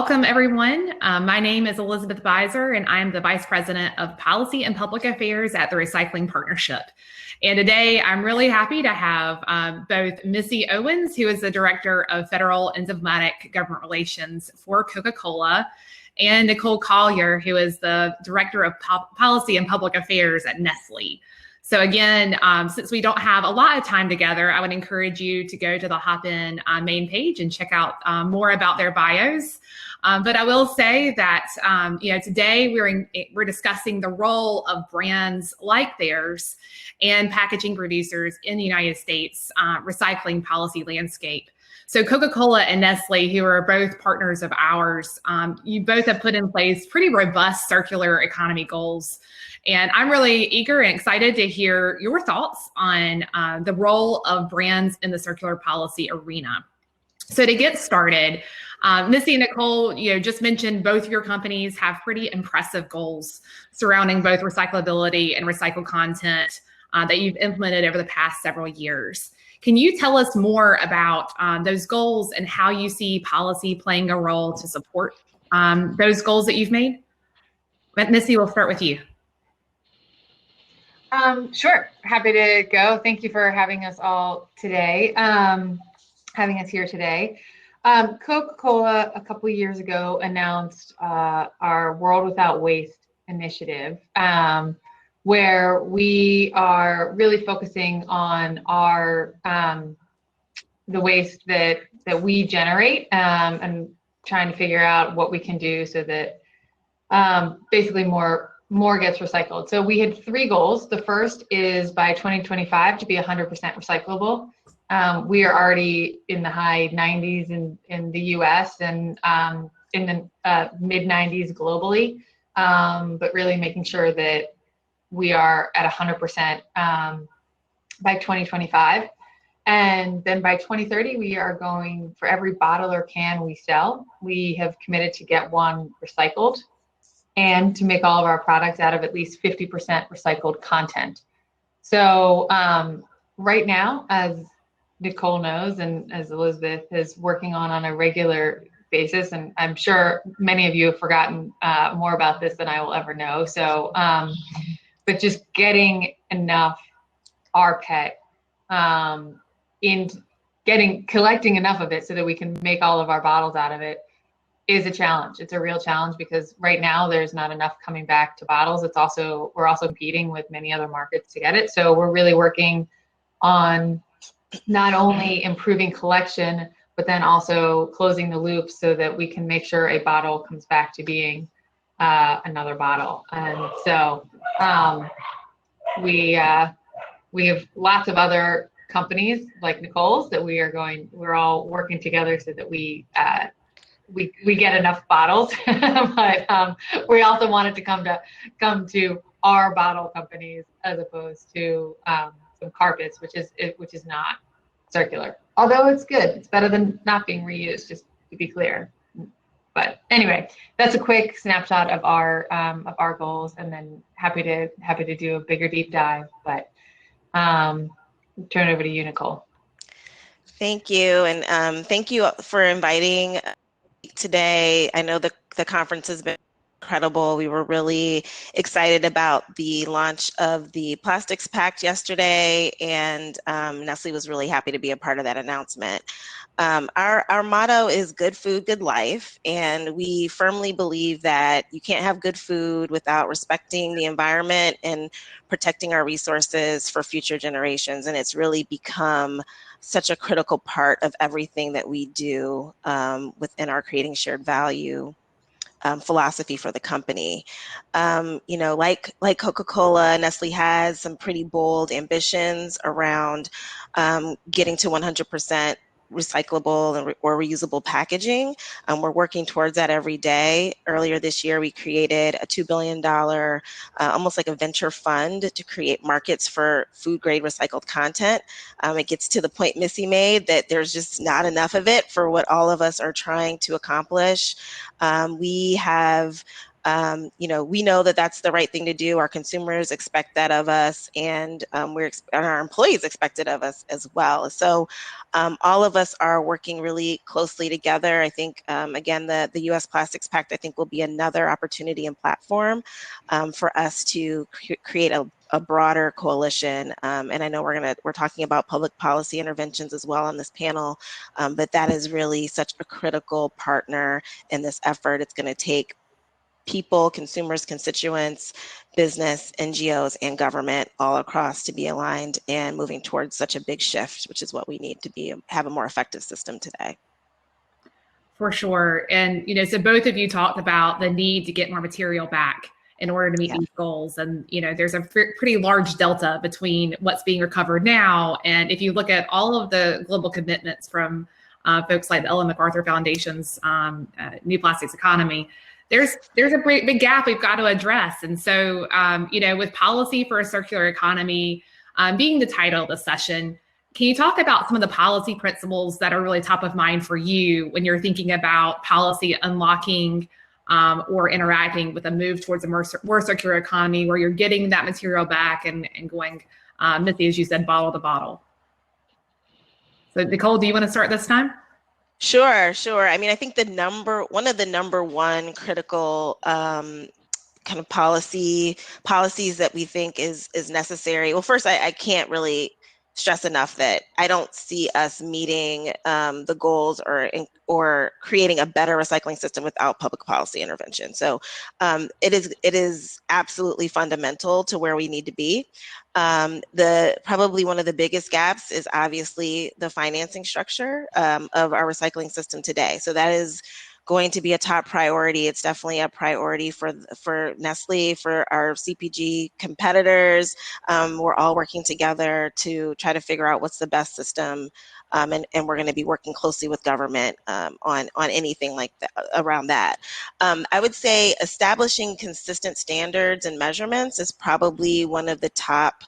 Welcome, everyone. My name is Elizabeth Beiser, and I'm the Vice President of Policy and Public Affairs at the Recycling Partnership. And today, I'm really happy to have both Missy Owens, who is the Director of Federal and Diplomatic Government Relations for Coca-Cola, and Nicole Collier, who is the Director of Policy and Public Affairs at Nestle. So again, since we don't have a lot of time together, I would encourage you to go to the Hopin main page and check out more about their bios. But I will say that today we're discussing the role of brands like theirs and packaging producers in the United States recycling policy landscape. So Coca-Cola and Nestle, who are both partners of ours, you both have put in place pretty robust circular economy goals. And I'm really eager and excited to hear your thoughts on the role of brands in the circular policy arena. So to get started, Missy and Nicole, just mentioned both of your companies have pretty impressive goals surrounding both recyclability and recycled content that you've implemented over the past several years. Can you tell us more about those goals and how you see policy playing a role to support those goals that you've made? Missy, we'll start with you. Sure. Happy to go. Thank you for having us all today, having us here today. Coca-Cola a couple of years ago announced our World Without Waste initiative, where we are really focusing on our the waste that we generate and trying to figure out what we can do so that basically more gets recycled. So we had three goals. The first is by 2025 to be 100% recyclable. We are already in the high 90s in the US and in the mid 90s globally, but really making sure that we are at 100% by 2025. And then by 2030, we are going, for every bottle or can we sell, we have committed to get one recycled and to make all of our products out of at least 50% recycled content. So right now, as Nicole knows, and as Elizabeth is working on a regular basis, and I'm sure many of you have forgotten more about this than I will ever know. So, but just getting enough rPET collecting enough of it so that we can make all of our bottles out of it is a challenge. It's a real challenge because right now there's not enough coming back to bottles. We're also competing with many other markets to get it. So we're really working on not only improving collection, but then also closing the loop so that we can make sure a bottle comes back to being another bottle. And so we have lots of other companies like Nicole's that we're all working together so that we get enough bottles, but we also wanted to come to our bottle companies as opposed to some carpets, which is not circular. Although it's good, it's better than not being reused, just to be clear. But anyway, that's a quick snapshot of our goals, and then happy to do a bigger deep dive. But turn it over to you, Nicole. Thank you, and thank you for inviting today. I know the conference has been incredible. We were really excited about the launch of the Plastics Pact yesterday, and Nestle was really happy to be a part of that announcement. Our motto is good food, good life, and we firmly believe that you can't have good food without respecting the environment and protecting our resources for future generations, and it's really become such a critical part of everything that we do within our creating shared value philosophy for the company. Like Coca-Cola, Nestle has some pretty bold ambitions around getting to 100% recyclable or reusable packaging. We're working towards that every day. Earlier this year, we created a $2 billion, almost like a venture fund to create markets for food grade recycled content. It gets to the point Missy made that there's just not enough of it for what all of us are trying to accomplish. We have we know that that's the right thing to do. Our consumers expect that of us, and and our employees expect it of us as well. So all of us are working really closely together. I think, again, the U.S. Plastics Pact, I think, will be another opportunity and platform for us to create a broader coalition. And I know we're talking about public policy interventions as well on this panel, but that is really such a critical partner in this effort. It's going to take people, consumers, constituents, business, NGOs, and government all across to be aligned and moving towards such a big shift, which is what we need to have a more effective system today. For sure. And, so both of you talked about the need to get more material back in order to meet these goals. And, there's a pretty large delta between what's being recovered now. And if you look at all of the global commitments from folks like the Ellen MacArthur Foundation's New Plastics Economy, there's a big gap we've got to address. And so, with policy for a circular economy being the title of the session, can you talk about some of the policy principles that are really top of mind for you when you're thinking about policy unlocking or interacting with a move towards a more circular economy where you're getting that material back and going, Missy, as you said, bottle to bottle? So Nicole, do you want to start this time? Sure. I mean, I think one of the number one critical kind of policies that we think is necessary. Well, first, I can't really stress enough that I don't see us meeting the goals or creating a better recycling system without public policy intervention. So it is absolutely fundamental to where we need to be. Probably one of the biggest gaps is obviously the financing structure of our recycling system today. So that is going to be a top priority. It's definitely a priority for Nestle, for our CPG competitors. We're all working together to try to figure out what's the best system, and we're going to be working closely with government on anything like that around that. I would say establishing consistent standards and measurements is probably one of the top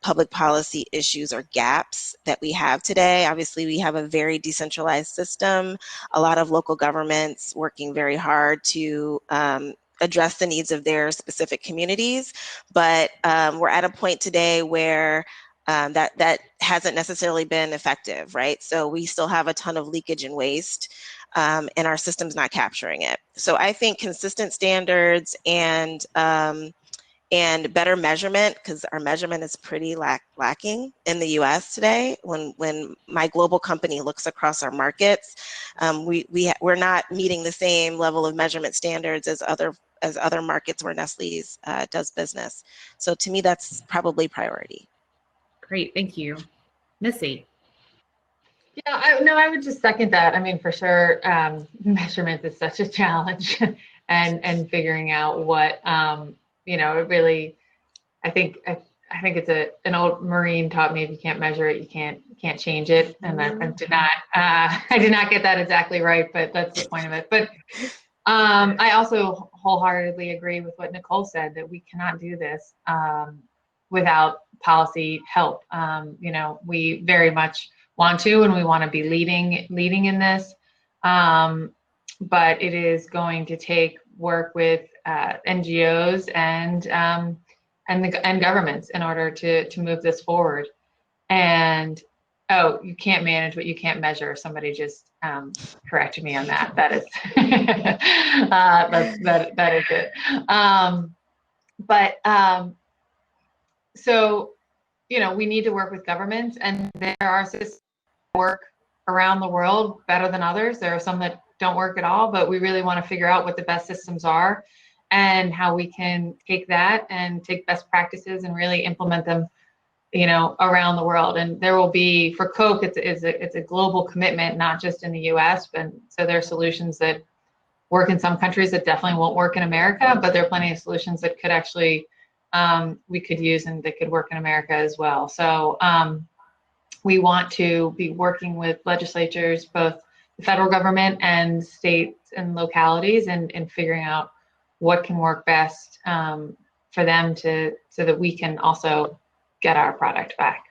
public policy issues or gaps that we have today. Obviously, we have a very decentralized system, a lot of local governments working very hard to address the needs of their specific communities, but we're at a point today where that hasn't necessarily been effective, right? So we still have a ton of leakage and waste, and our system's not capturing it. So I think consistent standards and better measurement, because our measurement is pretty lacking in the U.S. today. When my global company looks across our markets, we're not meeting the same level of measurement standards as other markets where Nestle's does business. So to me, that's probably priority. Great, thank you, Missy. Yeah, I would just second that. I mean, for sure, measurement is such a challenge, and figuring out what it really, I think it's an old Marine taught me, if you can't measure it, you can't change it. And I did not get that exactly right, but that's the point of it. But I also wholeheartedly agree with what Nicole said, that we cannot do this without policy help. We very much want to, and we want to be leading in this. But it is going to take work with NGOs and governments in order to move this forward. And you can't manage what you can't measure. Somebody just corrected me on that. That is that is it. So we need to work with governments, and there are systems that work around the world better than others. There are some that don't work at all, but we really want to figure out what the best systems are and how we can take that and take best practices and really implement them, around the world. And there will be, for Coke, it's a global commitment, not just in the US, but so there are solutions that work in some countries that definitely won't work in America, but there are plenty of solutions that could actually, we could use and that could work in America as well. So we want to be working with legislatures, both the federal government and states and localities, and figuring out what can work best for them so that we can also get our product back.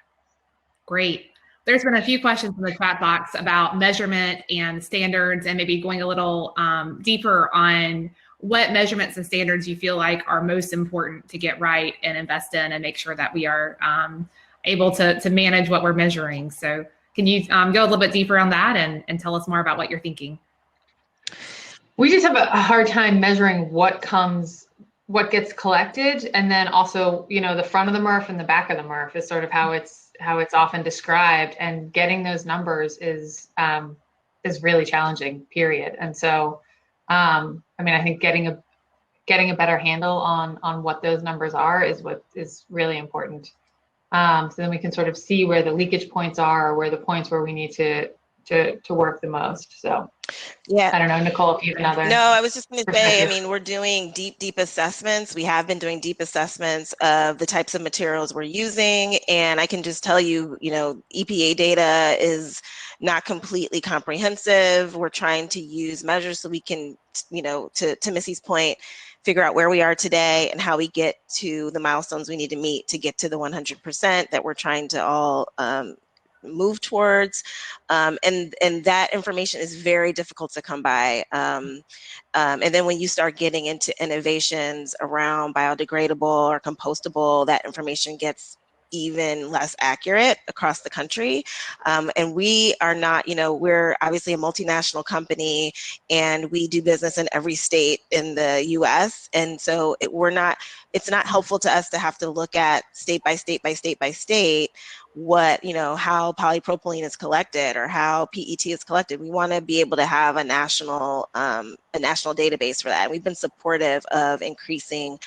Great. There's been a few questions in the chat box about measurement and standards, and maybe going a little deeper on what measurements and standards you feel like are most important to get right and invest in and make sure that we are able to manage what we're measuring. So can you go a little bit deeper on that and tell us more about what you're thinking? We just have a hard time measuring what gets collected, and then also, the front of the MRF and the back of the MRF is sort of how it's often described, and getting those numbers is really challenging, period. And so, I think getting a better handle on what those numbers are is what is really important. So then we can sort of see where the leakage points are, or where the points where we need to work the most. So yeah, I don't know, Nicole, if you have another. No, I was just going to say, we're doing deep assessments. We have been doing deep assessments of the types of materials we're using. And I can just tell you, EPA data is not completely comprehensive. We're trying to use measures so we can, to Missy's point, figure out where we are today and how we get to the milestones we need to meet to get to the 100% that we're trying to all move towards, and that information is very difficult to come by. And then when you start getting into innovations around biodegradable or compostable, that information gets even less accurate across the country. And we are not, we're obviously a multinational company, and we do business in every state in the US. And so it's not helpful to us to have to look at state by state by state by state what, how polypropylene is collected or how PET is collected. We want to be able to have a national database for that. And we've been supportive of increasing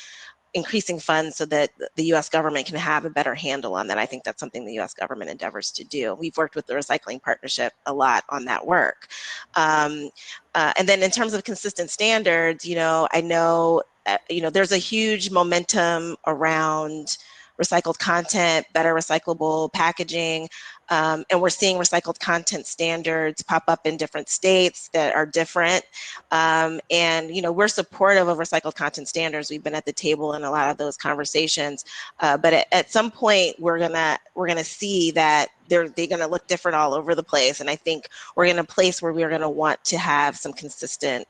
funds so that the U.S. government can have a better handle on that. I think that's something the U.S. government endeavors to do. We've worked with the Recycling Partnership a lot on that work. And then in terms of consistent standards, I know, there's a huge momentum around recycled content, better recyclable packaging, and we're seeing recycled content standards pop up in different states that are different. And we're supportive of recycled content standards. We've been at the table in a lot of those conversations, but at some point we're gonna see that they're gonna look different all over the place. And I think we're in a place where we're gonna want to have some consistent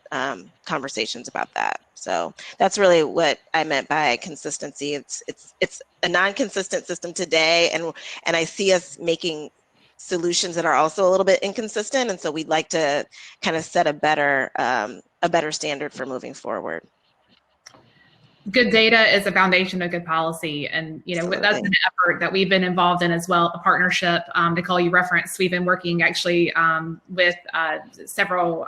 conversations about that. So that's really what I meant by consistency. It's a non-consistent system today, and I see us making solutions that are also a little bit inconsistent, and so we'd like to kind of set a better standard for moving forward. Good data is a foundation of good policy, and that's an effort that we've been involved in as well. A partnership, Nicole, you referenced. We've been working actually with several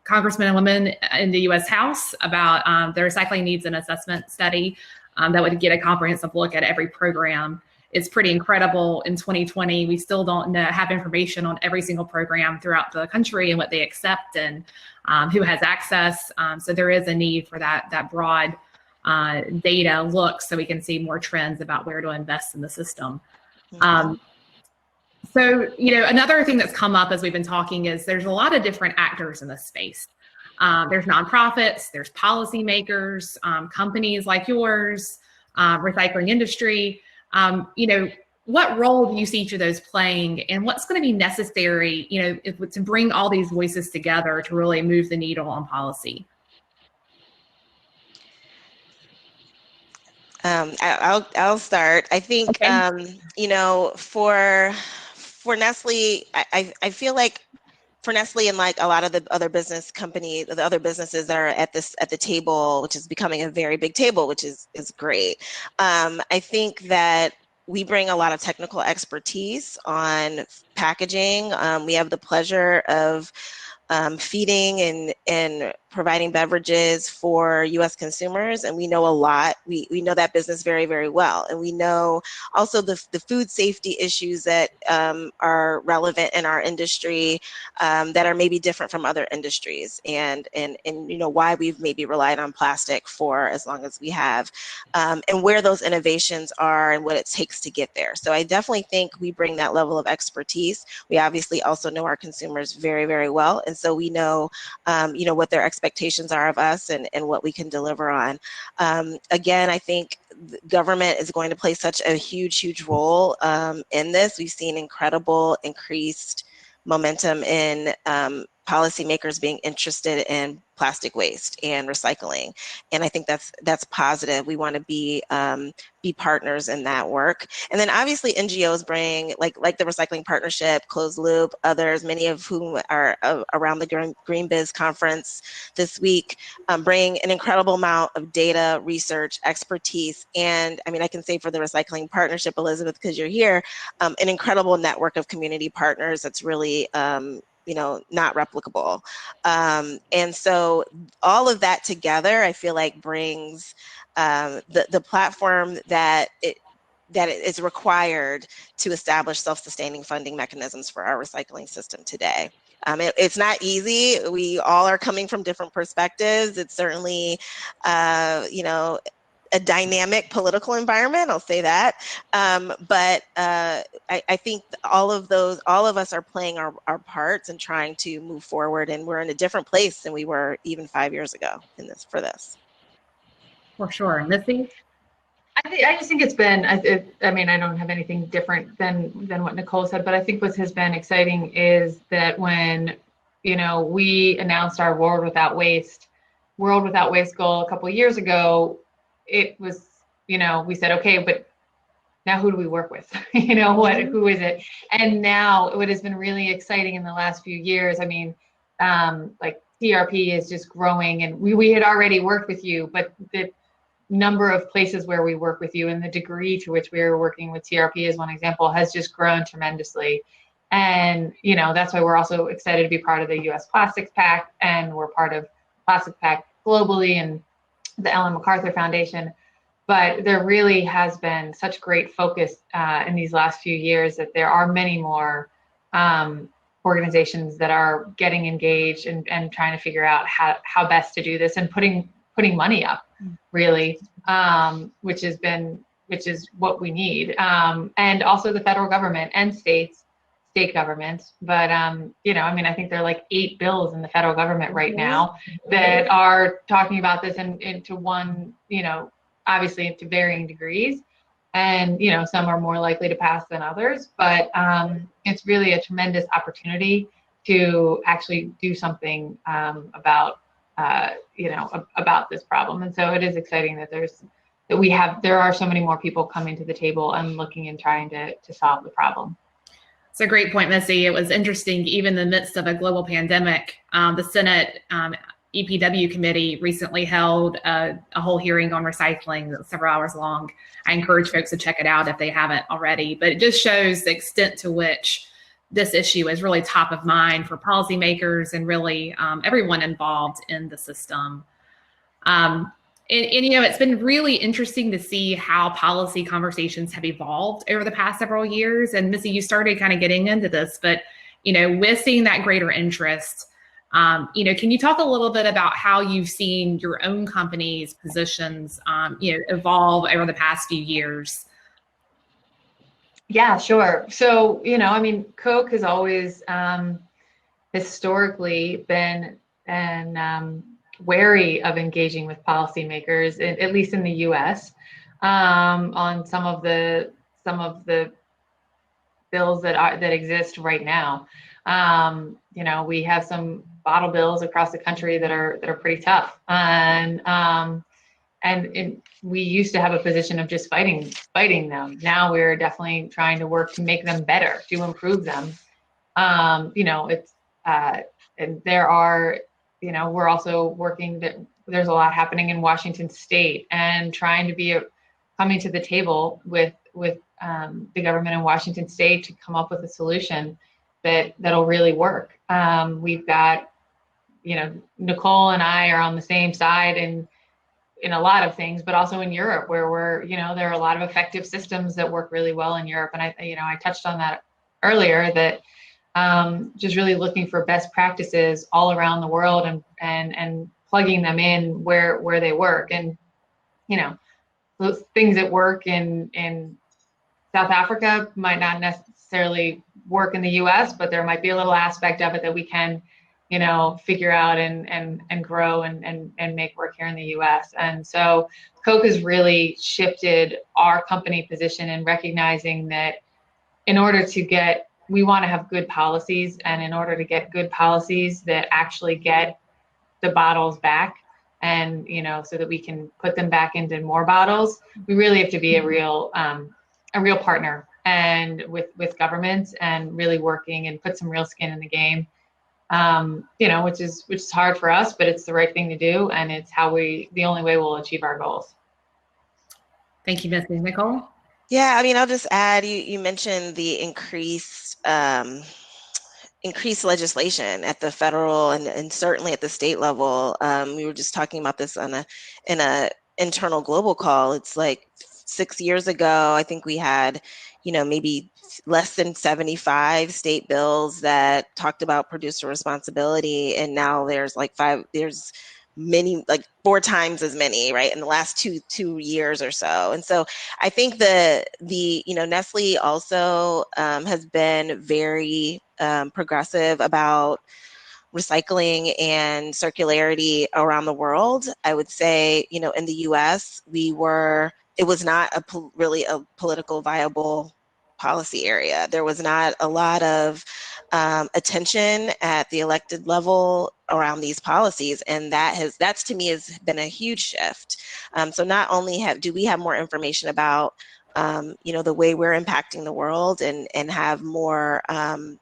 congressmen and women in the U.S. House about the recycling needs and assessment study that would get a comprehensive look at every program. It's pretty incredible. In 2020, we still don't have information on every single program throughout the country and what they accept and who has access. So there is a need for that broad data look so we can see more trends about where to invest in the system. So, another thing that's come up as we've been talking is there's a lot of different actors in this space. There's nonprofits, there's policymakers, companies like yours, recycling industry. What role do you see each of those playing, and what's going to be necessary, to bring all these voices together to really move the needle on policy? I'll start. I think, okay. For Nestle, I feel like for Nestle and like a lot of the other businesses that are at the table, which is becoming a very big table, which is great. I think that we bring a lot of technical expertise on packaging. We have the pleasure of feeding and providing beverages for U.S. consumers, and we know a lot. We know that business very, very well, and we know also the food safety issues that are relevant in our industry that are maybe different from other industries, and why we've maybe relied on plastic for as long as we have, and where those innovations are and what it takes to get there. So I definitely think we bring that level of expertise. We obviously also know our consumers very, very well, and so we know what their expectations are of us and what we can deliver on. Again, I think government is going to play such a huge role in this. We've seen incredible increased momentum in policymakers being interested in plastic waste and recycling. And I think that's positive. We want to be partners in that work. And then obviously NGOs bring, like the Recycling Partnership, Closed Loop, others, many of whom are around the Green Biz conference this week, bring an incredible amount of data, research, expertise, and I mean, I can say for the Recycling Partnership, Elizabeth, because you're here, an incredible network of community partners that's really not replicable. And so all of that together, I feel like brings the platform that is required to establish self-sustaining funding mechanisms for our recycling system today. It's not easy. We all are coming from different perspectives. It's certainly, a dynamic political environment, I'll say that. But I think all of us are playing our parts and trying to move forward, and we're in a different place than we were even 5 years ago for this. For sure. Missy? I just think it's been, I mean, I don't have anything different than what Nicole said, but I think what has been exciting is that when, we announced our World Without Waste goal a couple of years ago, it was, we said, okay, but now who do we work with? Who is it? And now what has been really exciting in the last few years, I mean, like TRP is just growing, and we had already worked with you, but the number of places where we work with you and the degree to which we are working with TRP as one example has just grown tremendously. And, that's why we're also excited to be part of the US Plastics Pact, and we're part of Plastics Pact globally and the Ellen MacArthur Foundation. But there really has been such great focus in these last few years that there are many more organizations that are getting engaged and trying to figure out how best to do this, and putting money up, really, which is what we need. And also the federal government and state governments. But, I mean, I think there are like 8 bills in the federal government right now that are talking about this into one, obviously to varying degrees. And, some are more likely to pass than others. But it's really a tremendous opportunity to actually do something about this problem. And so it is exciting that there are so many more people coming to the table and looking and trying to solve the problem. It's a great point, Missy. It was interesting, even in the midst of a global pandemic, the Senate EPW committee recently held a whole hearing on recycling that's several hours long. I encourage folks to check it out if they haven't already, but it just shows the extent to which this issue is really top of mind for policymakers and really everyone involved in the system. And it's been really interesting to see how policy conversations have evolved over the past several years. And Missy, you started kind of getting into this, but with seeing that greater interest, can you talk a little bit about how you've seen your own company's positions, evolve over the past few years? Yeah, sure. So, I mean, Coke has always historically been wary of engaging with policymakers, at least in the U.S., on some of the bills that exist right now. We have some bottle bills across the country that are pretty tough, and we used to have a position of just fighting them. Now we're definitely trying to work to make them better, to improve them. And there are, we're also working that there's a lot happening in Washington State, and trying to coming to the table with the government in Washington State to come up with a solution that'll really work. We've got, Nicole and I are on the same side in a lot of things, but also in Europe, where there are a lot of effective systems that work really well in Europe. And I touched on that earlier, that just really looking for best practices all around the world and plugging them in where they work. And, those things that work in South Africa might not necessarily work in the US, but there might be a little aspect of it that we can, figure out and grow and make work here in the US. And so Coke has really shifted our company position in recognizing that in order to get we want to have good policies, and in order to get good policies that actually get the bottles back, and so that we can put them back into more bottles, we really have to be a real partner and with governments, and really working and put some real skin in the game. Which is hard for us, but it's the right thing to do, and it's the only way we'll achieve our goals. Thank you, Missy. Nicole? Yeah, I mean, I'll just add, you mentioned the increased legislation at the federal and certainly at the state level. We were just talking about this in a internal global call. It's like 6 years ago, I think we had, maybe less than 75 state bills that talked about producer responsibility, and now there's many, like 4 times as many, right, in the last two years or so. And so I think the Nestle also has been very progressive about recycling and circularity around the world. I would say, in the US, it was not really a political viable policy area. There was not a lot of attention at the elected level around these policies, and that's to me has been a huge shift. So not only do we have more information about the way we're impacting the world, and have more an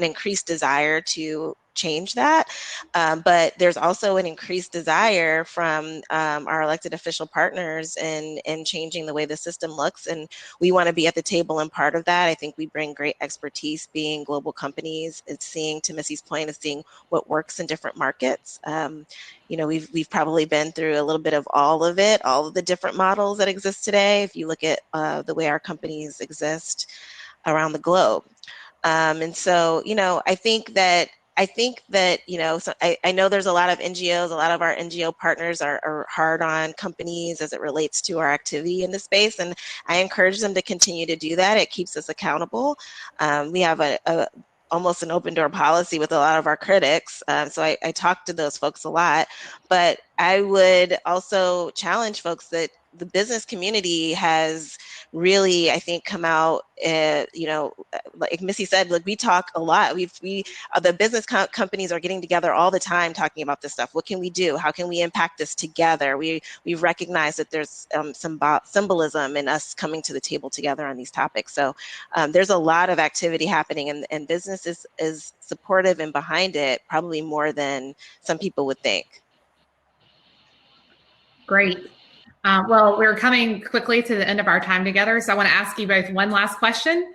increased desire to change that, but there's also an increased desire from our elected official partners in changing the way the system looks, and we want to be at the table and part of that. I think we bring great expertise, being global companies. It's seeing, to Missy's point, is seeing what works in different markets. We've probably been through a little bit of all of the different models that exist today, if you look at the way our companies exist around the globe. And so, so I know there's a lot of NGOs, a lot of our NGO partners are hard on companies as it relates to our activity in the space. And I encourage them to continue to do that. It keeps us accountable. We have almost an open door policy with a lot of our critics. So I talk to those folks a lot, but I would also challenge folks that the business community has really, I think, come out, like Missy said, like we talk a lot. The business companies are getting together all the time talking about this stuff. What can we do? How can we impact this together? We've recognized that there's some symbolism in us coming to the table together on these topics. So there's a lot of activity happening, and business is supportive and behind it, probably more than some people would think. Great. Well, we're coming quickly to the end of our time together, so I want to ask you both one last question,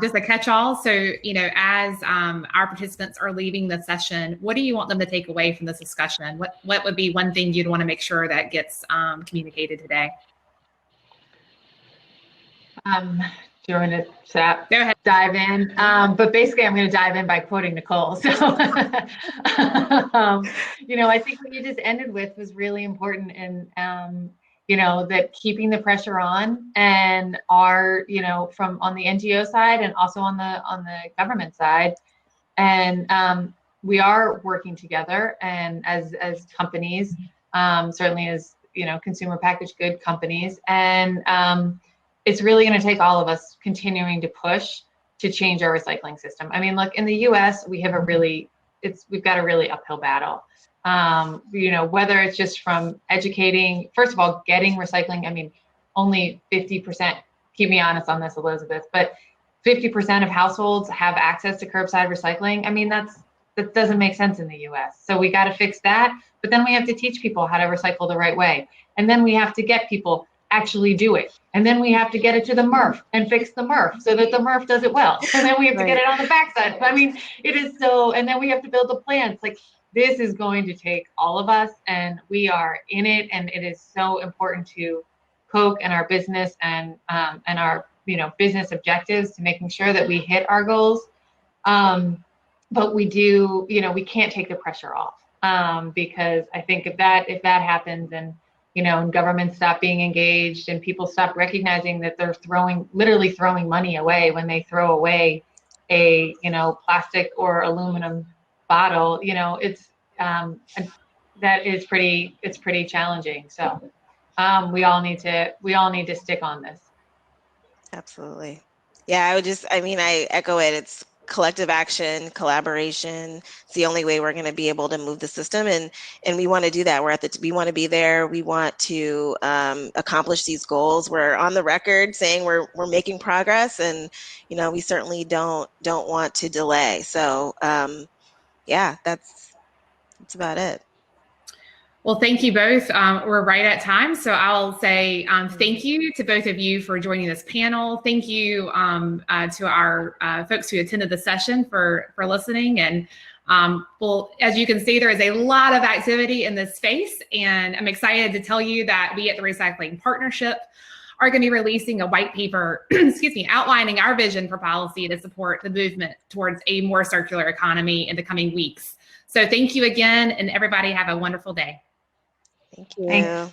just a catch-all. So, as our participants are leaving the session, what do you want them to take away from this discussion? What would be one thing you'd want to make sure that gets communicated today? Do you want me to Go ahead. dive in? But basically, I'm going to dive in by quoting Nicole. So, I think what you just ended with was really important, and that keeping the pressure on, and from on the NGO side and also on the government side, and we are working together, and as companies, certainly as consumer packaged good companies, and it's really going to take all of us continuing to push to change our recycling system. I mean, look, in the US, we've got a really uphill battle. Whether it's just from educating, first of all, getting recycling. I mean, only 50%, keep me honest on this, Elizabeth, but 50% of households have access to curbside recycling. I mean, that doesn't make sense in the US. So we got to fix that. But then we have to teach people how to recycle the right way. And then we have to get people actually do it. And then we have to get it to the MRF and fix the MRF so that the MRF does it well. And then we have to get it on the backside. I mean, it is so, and then we have to build the plants. Like, this is going to take all of us, and we are in it. And it is so important to Coke and our business and our, business objectives, to making sure that we hit our goals. But we do, we can't take the pressure off, because I think if that happens, and and governments stop being engaged, and people stop recognizing that they're literally throwing money away when they throw away a, plastic or aluminum bottle, it's, it's pretty challenging. So, we all need to stick on this. Absolutely. Yeah, I echo it. It's collective action, collaboration. It's the only way we're going to be able to move the system, and we want to do that. We want to be there. We want to accomplish these goals. We're on the record saying we're making progress, and we certainly don't want to delay. So yeah, that's about it. Well, thank you both. We're right at time, so I'll say thank you to both of you for joining this panel. Thank you to our folks who attended the session for listening. And well, as you can see, there is a lot of activity in this space, and I'm excited to tell you that we at the Recycling Partnership are going to be releasing a white paper, excuse me, outlining our vision for policy to support the movement towards a more circular economy in the coming weeks. So thank you again, and everybody have a wonderful day. Thank you. Thanks.